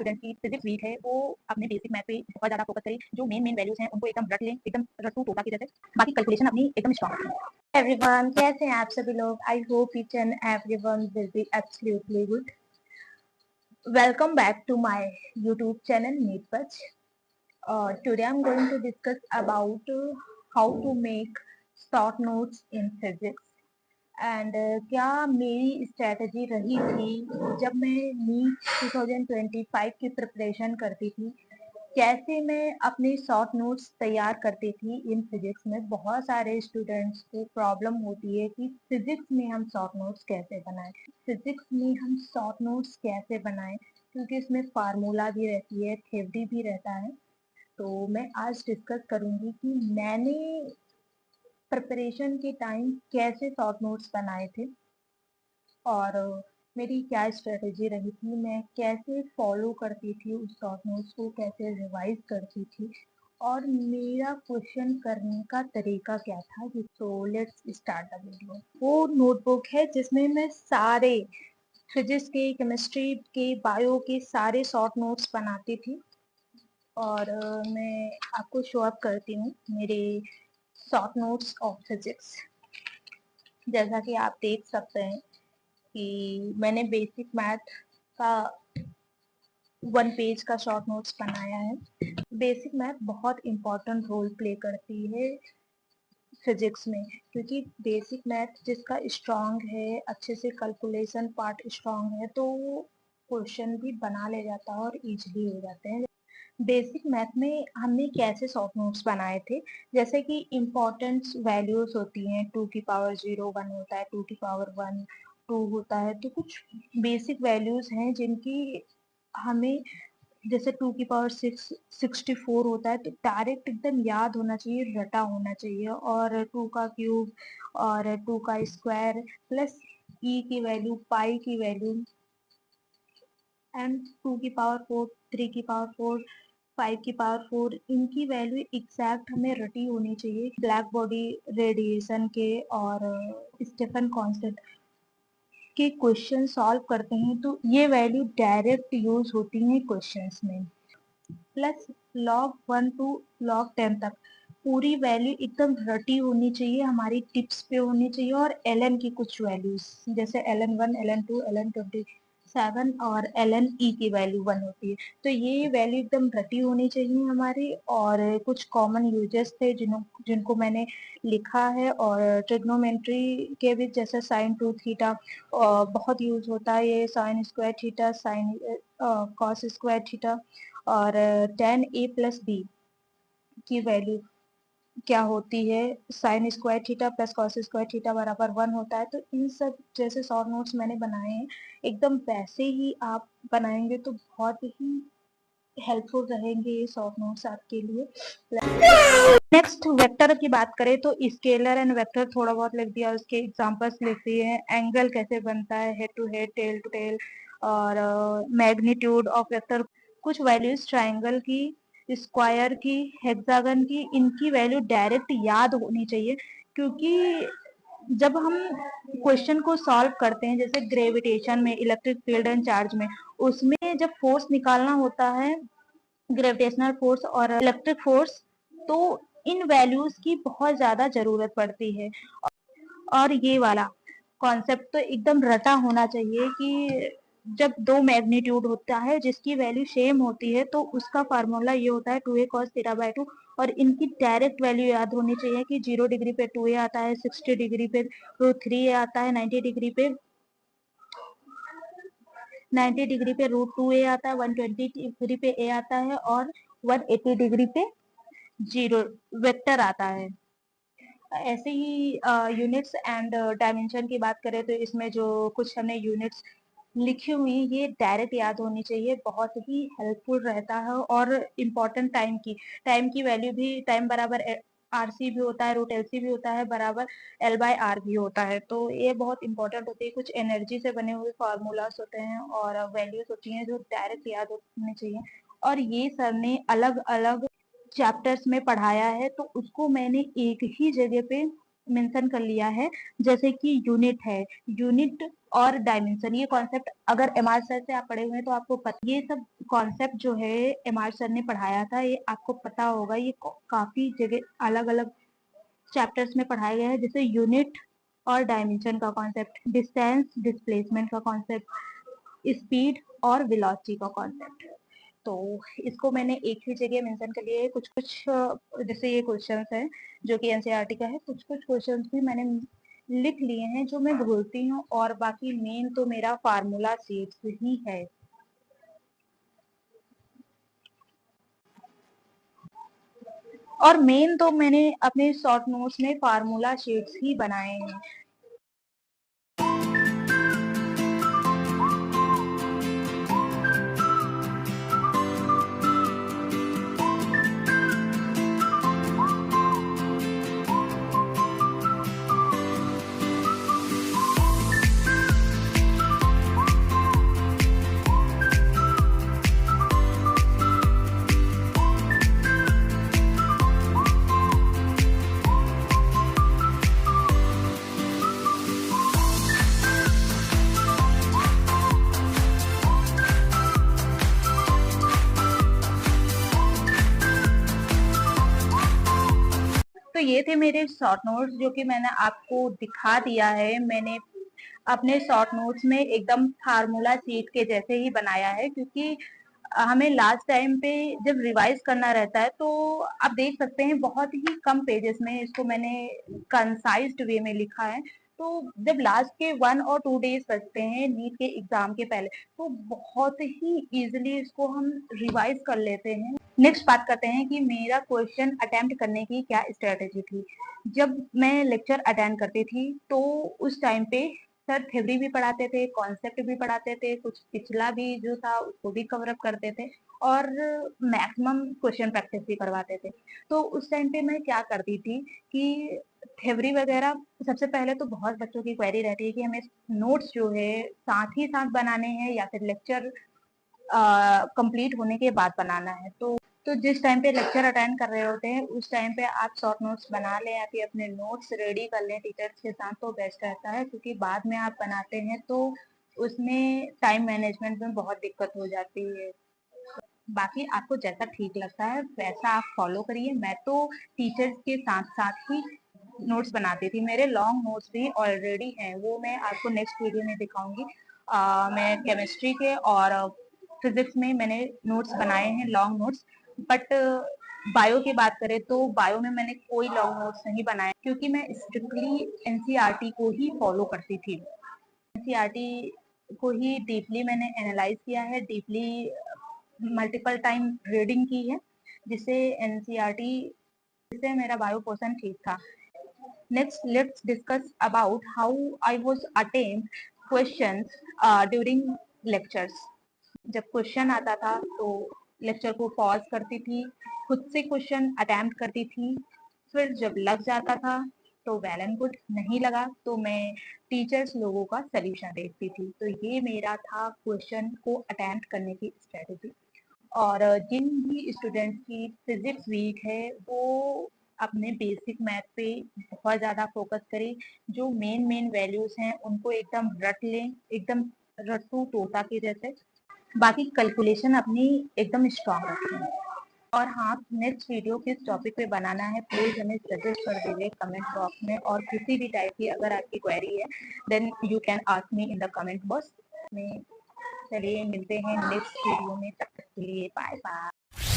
Student की physics week है वो अपने बेसिक मैथ पे बहुत ज्यादा फोकस करे, जो मेन वैल्यूज हैं उनको एकदम रट लें, एकदम रट्टू तोता की जैसे, बाकी कैलकुलेशन अपनी एकदम स्ट्रॉन्ग रखें। एवरीवन, कैसे हैं आप सभी लोग? I hope each and everyone will be absolutely good. Welcome back to my YouTube channel NEET batch. Today I am going to discuss about how to make short notes in physics and क्या मेरी strategy रही थी जब मैं NEET 2025 की preparation करती थी, कैसे मैं अपने शॉर्ट नोट्स तैयार करती थी इन फिजिक्स में। बहुत सारे स्टूडेंट्स को प्रॉब्लम होती है कि फिजिक्स में हम शॉर्ट नोट्स कैसे बनाएं, फिजिक्स में हम शॉर्ट नोट्स कैसे बनाएं, क्योंकि इसमें फार्मूला भी रहती है, थ्योरी भी रहता है। तो मैं आज डिस्कस करूंगी कि मैंने प्रिपरेशन के टाइम कैसे शॉर्ट नोट्स बनाए थे और मेरी क्या स्ट्रेटेजी रही थी, मैं कैसे फॉलो करती थी उस शॉर्ट नोट्स को, कैसे रिवाइज करती थी और मेरा क्वेश्चन करने का तरीका क्या था। तो लेट्स स्टार्ट द वीडियो। वो नोटबुक है जिसमें मैं सारे फिजिक्स के, केमिस्ट्री के, बायो के सारे शॉर्ट नोट्स बनाती थी और मैं आपको शो अप करती हूँ मेरे शॉर्ट नोट्स ऑफ फिजिक्स। जैसा कि आप देख सकते हैं कि मैंने बेसिक मैथ का 1 पेज का शॉर्ट नोट्स बनाया है। बेसिक मैथ बहुत इम्पोर्टेंट रोल प्ले करती है फिजिक्स में, क्योंकि बेसिक मैथ जिसका स्ट्रांग है, अच्छे से कैलकुलेशन पार्ट स्ट्रांग है, तो वो क्वेश्चन भी बना ले जाता है और इजीली हो जाते हैं। बेसिक मैथ में हमने कैसे शॉर्ट नोट्स बनाए थे, जैसे कि इम्पोर्टेंट वैल्यूज होती हैं, 2 की पावर 0 1 होता है, 2 की पावर 1 2 होता है। तो कुछ बेसिक वैल्यूज हैं जिनकी हमें, जैसे 2 की पावर 6 64 होता है, तो डायरेक्ट एकदम याद होना चाहिए, रटा होना चाहिए। और 2 का क्यूब और 2 का स्क्वायर प्लस ई की वैल्यू, पाई की वैल्यू एंड 2 की पावर 4 3 की पावर 4 5 की पावर 4, इनकी वैल्यू एग्जैक्ट हमें रटी होनी चाहिए। ब्लैक बॉडी रेडिएशन के और स्टीफन कांस्टेंट के क्वेश्चन सॉल्व करते हैं तो ये वैल्यू डायरेक्ट यूज होती है क्वेश्चंस में। प्लस log 1 टू log 10 तक पूरी वैल्यू एकदम रटी होनी चाहिए, हमारी टिप्स पे होनी चाहिए। और ln की कुछ वैल्यूज, जैसे ln 1 ln 2 ln 27 और ln e की वैल्यू 1 होती है, तो ये वैल्यू एकदम रटी होनी चाहिए हमारी। और कुछ कॉमन यूजेस थे जिनको मैंने लिखा है। और ट्रिग्नोमेट्री के भी, जैसे sin 2 थीटा बहुत यूज होता है, ये sin² theta, sin cos² theta और tan a+b की वैल्यू क्या होती है, sin² theta plus cos² theta बराबर 1 होता है। तो इन सब जैसे शॉर्ट नोट्स मैंने बनाए हैं, एकदम वैसे ही आप बनाएंगे तो बहुत ही हेल्पफुल रहेंगे ये शॉर्ट नोट्स आपके लिए। नेक्स्ट वेक्टर की बात करें तो स्केलर एंड वेक्टर थोड़ा बहुत लिख दिया, उसके एग्जांपल्स लिख दिए हैं। एंगल कैसे बनता है, head to head, tail to tail, और मैग्नीट्यूड ऑफ वेक्टर, कुछ वैल्यूज ट्राइंगल की, स्क्वायर की, हेक्सागन की, इनकी वैल्यू डायरेक्ट याद होनी चाहिए। क्योंकि जब हम क्वेश्चन को सॉल्व करते हैं, जैसे ग्रेविटेशन में, इलेक्ट्रिक फील्ड एंड चार्ज में, उसमें जब फोर्स निकालना होता है, ग्रेविटेशनल फोर्स और इलेक्ट्रिक फोर्स, तो इन वैल्यूज की बहुत ज्यादा जरूरत पड़ती है। और ये वाला कॉन्सेप्ट तो एकदम रटा होना चाहिए कि जब दो मैग्नीट्यूड होता है जिसकी वैल्यू सेम होती है, तो उसका फार्मूला ये होता है 2a cos θ/2। और इनकी डायरेक्ट वैल्यू याद होनी चाहिए कि 0 डिग्री पे 2a आता है, 60 डिग्री पे √3a आता है, 90 डिग्री पे √2a आता है, 120 डिग्री पे a आता है और 180 डिग्री पे 0 वेक्टर आता है। ऐसे ही यूनिट्स एंड डायमेंशन की बात करें तो इसमें जो कुछ हमने यूनिट्स लिखी हुई हैं, ये डायरेक्ट याद होनी चाहिए, बहुत ही हेल्पफुल रहता है। और इम्पोर्टेंट टाइम की वैल्यू भी, टाइम बराबर RC भी होता है, √LC भी होता है, बराबर L/R भी होता है। तो ये बहुत इंपॉर्टेंट होती है। कुछ एनर्जी से बने हुए फार्मूलाज होते हैं और वैल्यूज होती हैं जो डायरेक्ट याद होनी चाहिए। और ये सर ने अलग अलग चैप्टर्स में पढ़ाया है, तो उसको मैंने एक ही जगह पे मेंशन कर लिया है, जैसे कि यूनिट है, यूनिट और डायमेंशन, ये कॉन्सेप्ट अगर एमआर सर से आप पढ़े हुए हैं तो आपको पता, ये सब कॉन्सेप्ट जो है एमआर सर ने पढ़ाया था, ये आपको पता होगा, ये काफी जगह अलग अलग चैप्टर्स में पढ़ाया गया है, जैसे यूनिट और डायमेंशन का कॉन्सेप्ट, डिस्टेंस डिस्प्लेसमेंट का कॉन्सेप्ट, स्पीड और वेलोसिटी का कॉन्सेप्ट। तो इसको मैंने एक ही जगह मेंशन कर लिया है। कुछ कुछ जैसे ये क्वेश्चंस है जो कि एनसीईआरटी का है, कुछ कुछ क्वेश्चंस भी मैंने लिख लिए हैं जो मैं भूलती हूँ, और बाकी मेन तो मेरा फार्मूला शीट्स ही है। और मेन तो मैंने अपने शॉर्ट नोट्स में फार्मूला शीट्स ही बनाए हैं। तो ये थे मेरे शॉर्ट नोट्स जो कि मैंने आपको दिखा दिया है। मैंने अपने शॉर्ट नोट्स में एकदम फार्मूला शीट के जैसे ही बनाया है, क्योंकि हमें लास्ट टाइम पे जब रिवाइज करना रहता है तो आप देख सकते हैं बहुत ही कम पेजेस में इसको मैंने कंसाइज्ड वे में लिखा है। तो जब लास्ट के 1 और 2 डेज बचते हैं नीट के एग्जाम के पहले, तो बहुत ही इजीली इसको हम रिवाइज कर लेते हैं। नेक्स्ट बात करते हैं कि मेरा क्वेश्चन अटेम्प्ट करने की क्या स्ट्रेटेजी थी। जब मैं लेक्चर अटेंड करती थी तो उस टाइम पे सर थ्योरी भी पढ़ाते थे, कॉन्सेप्ट भी पढ़ाते थे, कुछ पिछला भी जो था उसको भी कवर अप करते थे, और मैक्सिमम क्वेश्चन प्रैक्टिस भी करवाते थे। तो उस टाइम पे मैं क्या करती थी कि थ्योरी वगैरह, सबसे पहले तो बहुत बच्चों की क्वेरी रहती है कि हमें नोट्स जो है साथ ही साथ बनाने हैं या फिर लेक्चर कंप्लीट होने के बाद बनाना है। तो जिस टाइम पे लेक्चर अटेंड कर रहे होते हैं उस टाइम पे आप शॉर्ट नोट्स बना लें या फिर अपने नोट्स रेडी कर लें टीचर्स के साथ, तो बेस्ट रहता है, क्योंकि बाद में आप बनाते हैं तो उसमें टाइम मैनेजमेंट में बहुत दिक्कत हो जाती है। बाकी आपको जैसा ठीक लगता है वैसा आप फॉलो करिए। मैं तो टीचर्स के साथ साथ ही नोट्स बनाती थी, मेरे लॉन्ग नोट्स भी ऑलरेडी हैं, वो मैं आपको नेक्स्ट वीडियो में दिखाऊंगी। मैं केमिस्ट्री के और फिजिक्स में मैंने नोट्स बनाए हैं, लॉन्ग नोट्स। बट बायो की बात करें तो बायो में मैंने कोई लॉन्ग नोट्स नहीं बनाए, क्योंकि मैं स्ट्रिक्टली एनसीईआरटी को ही फॉलो करती थी। एनसीईआरटी को ही डीपली मैंने एनालाइज किया है, डीपली मल्टीपल टाइम रीडिंग की है, जिससे एनसीईआरटी से मेरा बायो पोर्शन ठीक था। Next, let's discuss about how I was attempt questions during lectures. जब क्वेश्चन आता था तो लेक्चर को पॉज करती थी, खुद से क्वेश्चन अटेम्प्ट करती थी, फिर जब लग जाता था तो वेल एंड गुड, नहीं लगा तो मैं टीचर्स लोगों का सोल्यूशन देखती थी। तो ये मेरा था क्वेश्चन को अटेम्प्ट करने की स्ट्रेटेजी। और जिन भी स्टूडेंट्स की फिजिक्स वीक है वो अपने बेसिक मैथ पे बहुत ज़्यादा फोकस करें, जो मेन वैल्यूज हैं उनको एकदम रट लें, एकदम रट्टू तोता के जैसे। बाकी कैलकुलेशन अपनी एकदम स्ट्रांग रखें। और हाँ, नेक्स्ट वीडियो किस टॉपिक पे बनाना है प्लीज हमें सजेस्ट कर दीजिए कमेंट बॉक्स में, और किसी भी टाइप की अगर आपकी क्वेरी है then you can ask me in the comment box में। चलिए मिलते हैं नेक्स्ट वीडियो में, तब तक के लिए बाय बाय।